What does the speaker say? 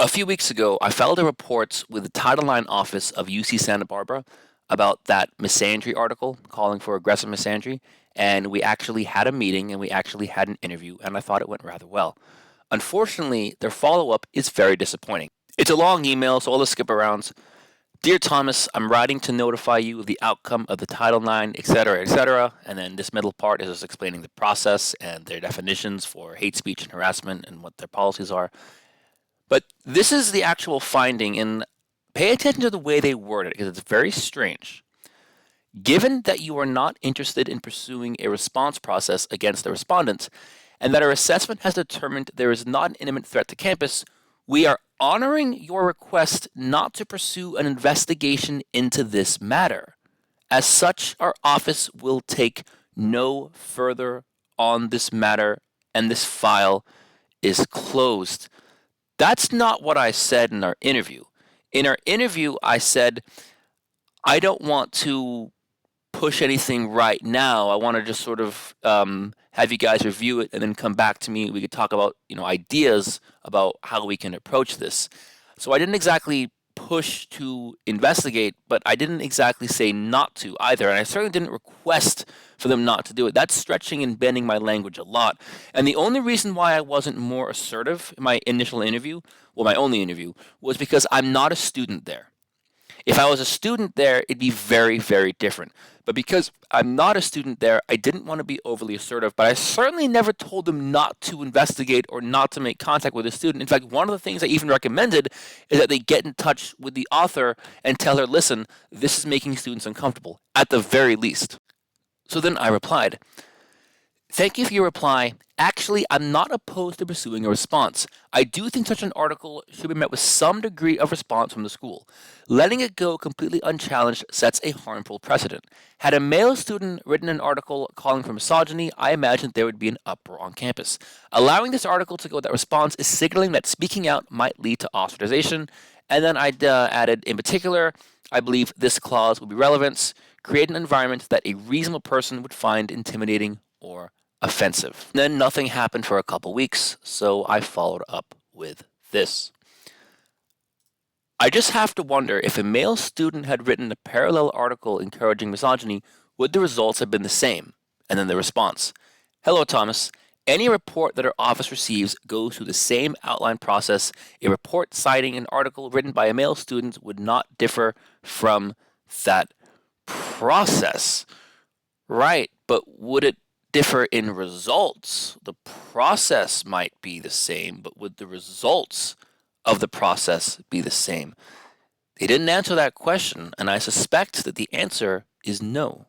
A few weeks ago, I filed a report with the Title IX office of UC Santa Barbara about that misandry article calling for aggressive misandry, and we actually had a meeting and we actually had an interview, and I thought it went rather well. Unfortunately, their follow up is very disappointing. It's a long email, so all the skip arounds. Dear Thomas, I'm writing to notify you of the outcome of the Title IX, etc., etc. And then this middle part is just explaining the process and their definitions for hate speech and harassment and what their policies are. But this is the actual finding, and pay attention to the way they word it because it's very strange. Given that you are not interested in pursuing a response process against the respondents, and that our assessment has determined there is not an imminent threat to campus, we are honoring your request not to pursue an investigation into this matter. As such, our office will take no further on this matter, and this file is closed. That's not what I said in our interview. In our interview, I said, I don't want to push anything right now. I want to just sort of have you guys review it and then come back to me. We could talk about, ideas about how we can approach this. So I didn't exactly push to investigate, but I didn't exactly say not to either. And I certainly didn't request for them not to do it. That's stretching and bending my language a lot. And the only reason why I wasn't more assertive in my initial interview, well, my only interview, was because I'm not a student there. If I was a student there, it'd be very, very different. But because I'm not a student there, I didn't want to be overly assertive, but I certainly never told them not to investigate or not to make contact with a student. In fact, one of the things I even recommended is that they get in touch with the author and tell her, listen, this is making students uncomfortable, at the very least. So then I replied, thank you for your reply. Actually, I'm not opposed to pursuing a response. I do think such an article should be met with some degree of response from the school. Letting it go completely unchallenged sets a harmful precedent. Had a male student written an article calling for misogyny, I imagine there would be an uproar on campus. Allowing this article to go without response is signaling that speaking out might lead to ostracization. And then I added, in particular, I believe this clause would be relevant. Create an environment that a reasonable person would find intimidating or offensive. Then nothing happened for a couple weeks, so I followed up with this. I just have to wonder if a male student had written a parallel article encouraging misogyny, would the results have been the same? And then the response. Hello, Thomas. Any report that our office receives goes through the same outline process. A report citing an article written by a male student would not differ from that process. Right, but would it differ in results? The process might be the same, but would the results of the process be the same? They didn't answer that question, and I suspect that the answer is no.